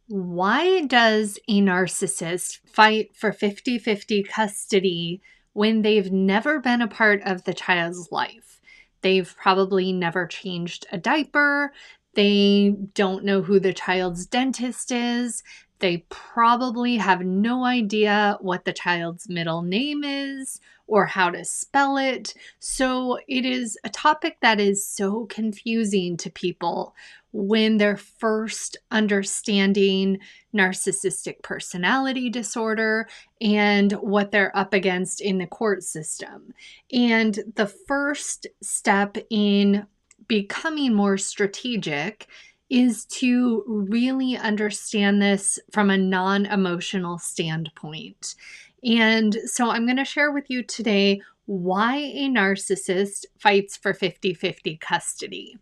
Why does a narcissist fight for 50-50 custody when they've never been a part of the child's life? They've probably never changed a diaper. They don't know who the child's dentist is. They probably have no idea what the child's middle name is or how to spell it. So it is a topic that is so confusing to people when they're first understanding narcissistic personality disorder and what they're up against in the court system. And the first step in becoming more strategic is to really understand this from a non-emotional standpoint. And so I'm going to share with you today why a narcissist fights for 50-50 custody.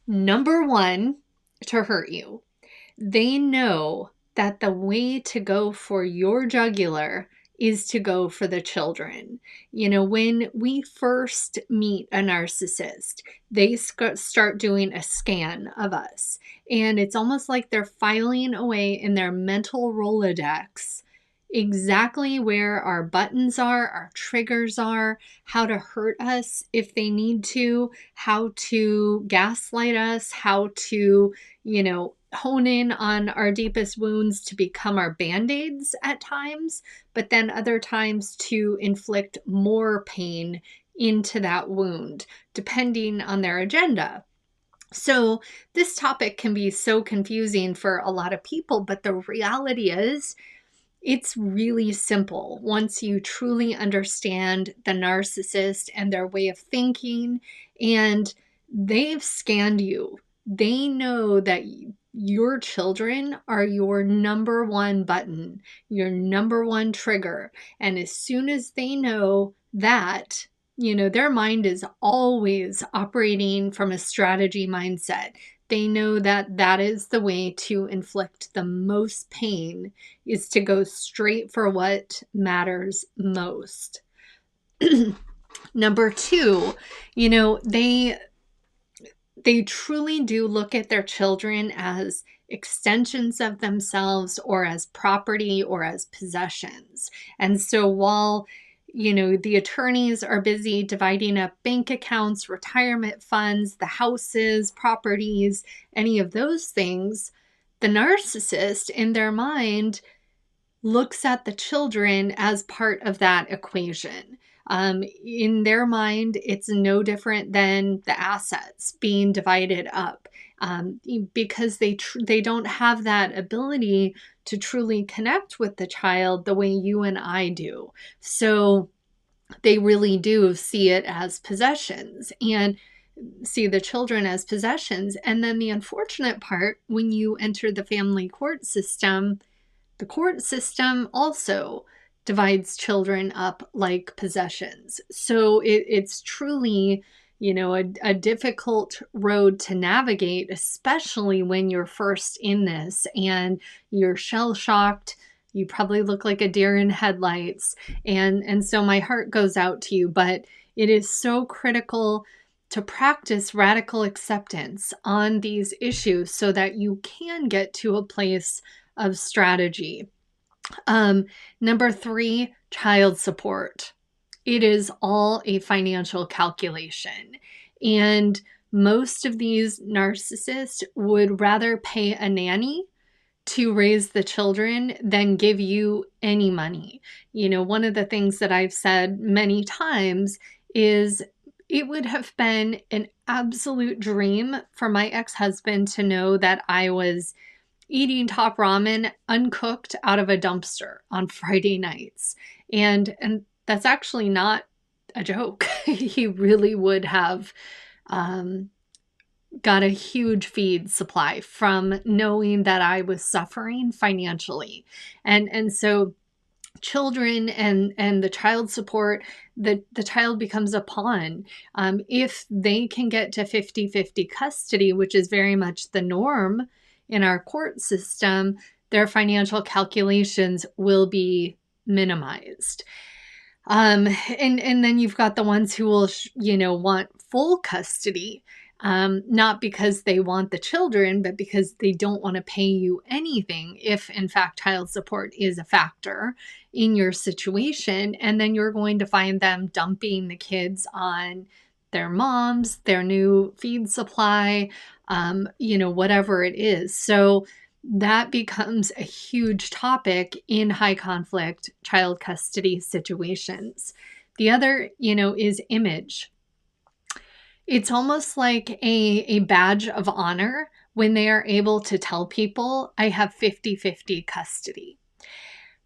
Number one, to hurt you. They know that the way to go for your jugular is to go for the children. You know, when we first meet a narcissist, they start doing a scan of us. And it's almost like they're filing away in their mental Rolodex exactly where our buttons are, our triggers are, how to hurt us if they need to, how to gaslight us, how to, hone in on our deepest wounds to become our band-aids at times, but then other times to inflict more pain into that wound, depending on their agenda. So this topic can be so confusing for a lot of people, but the reality is, it's really simple once you truly understand the narcissist and their way of thinking, and they've scanned you. They know that your children are your number one button, your number one trigger. And as soon as they know that, their mind is always operating from a strategy mindset. They know that that is the way to inflict the most pain, is to go straight for what matters most. Number two, they truly do look at their children as extensions of themselves or as property or as possessions. And so while the attorneys are busy dividing up bank accounts, retirement funds, the houses, properties, any of those things, the narcissist in their mind looks at the children as part of that equation. In their mind, it's no different than the assets being divided up, because they don't have that ability to truly connect with the child the way you and I do. So they really do see it as possessions and see the children as possessions. And then the unfortunate part, when you enter the family court system, the court system also divides children up like possessions. So it's truly, a difficult road to navigate, especially when you're first in this and you're shell-shocked. You probably look like a deer in headlights. And so my heart goes out to you, but it is so critical to practice radical acceptance on these issues so that you can get to a place of strategy. Number three, child support. It is all a financial calculation. And most of these narcissists would rather pay a nanny to raise the children than give you any money. One of the things that I've said many times is it would have been an absolute dream for my ex-husband to know that I was eating top ramen uncooked out of a dumpster on Friday nights. And that's actually not a joke. He really would have got a huge feed supply from knowing that I was suffering financially. And so children and the child support, the child becomes a pawn. If they can get to 50-50 custody, which is very much the norm in our court system, their financial calculations will be minimized. And then you've got the ones who will, want full custody. not because they want the children, but because they don't want to pay you anything if, in fact, child support is a factor in your situation. And then you're going to find them dumping the kids on their moms, their new feed supply, whatever it is. So that becomes a huge topic in high conflict child custody situations. The other, is image. It's almost like a badge of honor when they are able to tell people, I have 50-50 custody.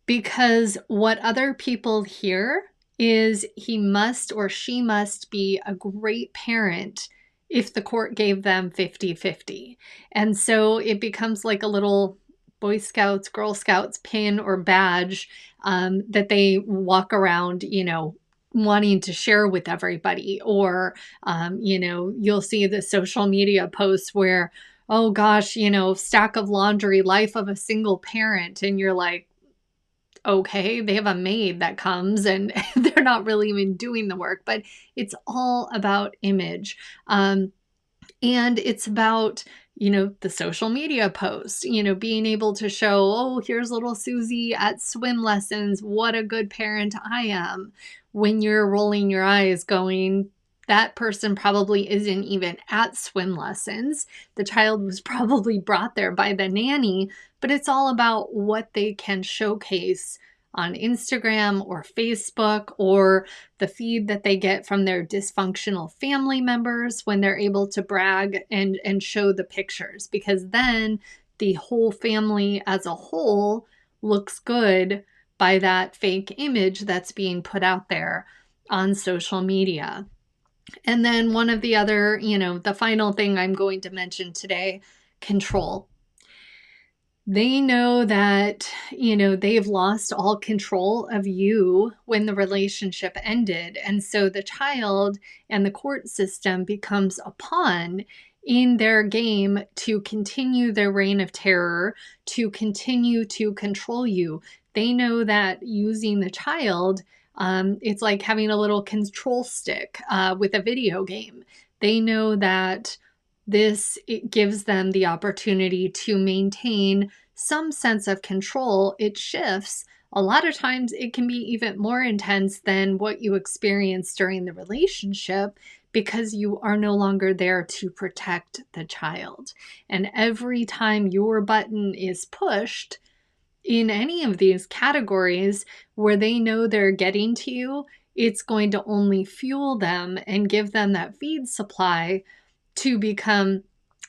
Because what other people hear is he must or she must be a great parent if the court gave them 50-50. And so it becomes like a little Boy Scouts, Girl Scouts pin or badge that they walk around, wanting to share with everybody. Or, you'll see the social media posts where, oh gosh, stack of laundry, life of a single parent. And you're like, okay, they have a maid that comes and they're not really even doing the work, but it's all about image. And it's about, the social media post, being able to show, oh, here's little Susie at swim lessons. What a good parent I am. When you're rolling your eyes going, that person probably isn't even at swim lessons. The child was probably brought there by the nanny, but it's all about what they can showcase on Instagram or Facebook, or the feed that they get from their dysfunctional family members when they're able to brag and show the pictures, because then the whole family as a whole looks good by that fake image that's being put out there on social media. And then one of the other, the final thing I'm going to mention today, control. They know that, they've lost all control of you when the relationship ended. And so the child and the court system becomes a pawn in their game to continue their reign of terror, to continue to control you. They know that using the child, it's like having a little control stick with a video game. They know that it gives them the opportunity to maintain some sense of control. It shifts. A lot of times it can be even more intense than what you experienced during the relationship, because you are no longer there to protect the child. And every time your button is pushed in any of these categories where they know they're getting to you, it's going to only fuel them and give them that feed supply to become,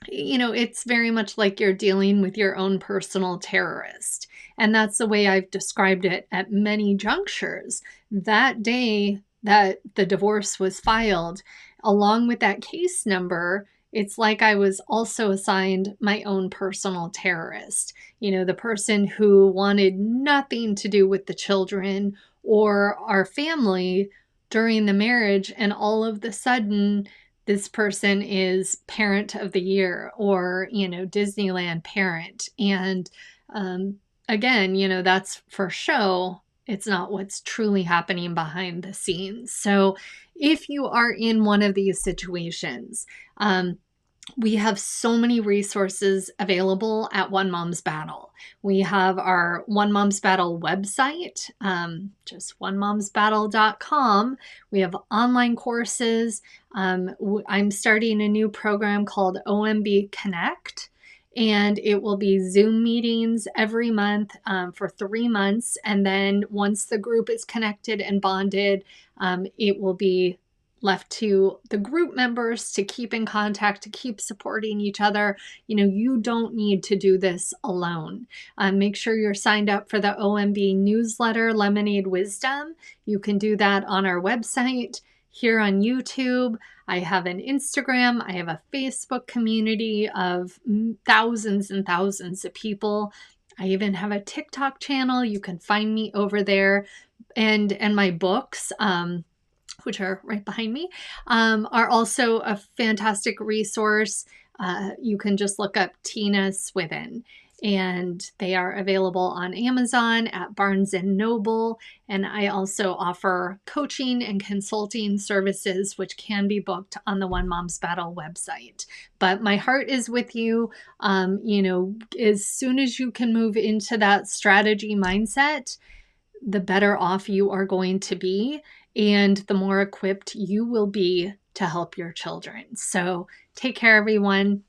it's very much like you're dealing with your own personal terrorist. And that's the way I've described it at many junctures. That day that the divorce was filed, along with that case number, it's like I was also assigned my own personal terrorist. The person who wanted nothing to do with the children or our family during the marriage, and all of the sudden, this person is parent of the year, or, Disneyland parent. And again, that's for show. It's not what's truly happening behind the scenes. So if you are in one of these situations, we have so many resources available at One Mom's Battle. We have our One Mom's Battle website, just onemomsbattle.com. We have online courses. I'm starting a new program called OMB Connect, and it will be Zoom meetings every month for 3 months. And then once the group is connected and bonded, it will be left to the group members to keep in contact, to keep supporting each other. You don't need to do this alone. Make sure you're signed up for the OMB newsletter, Lemonade Wisdom. You can do that on our website, here on YouTube. I have an Instagram. I have a Facebook community of thousands and thousands of people. I even have a TikTok channel. You can find me over there. And my books, which are right behind me, are also a fantastic resource. You can just look up Tina Swithin. and they are available on Amazon, at Barnes and Noble. And I also offer coaching and consulting services, which can be booked on the One Mom's Battle website. But my heart is with you. As soon as you can move into that strategy mindset, the better off you are going to be, and the more equipped you will be to help your children. So take care, everyone.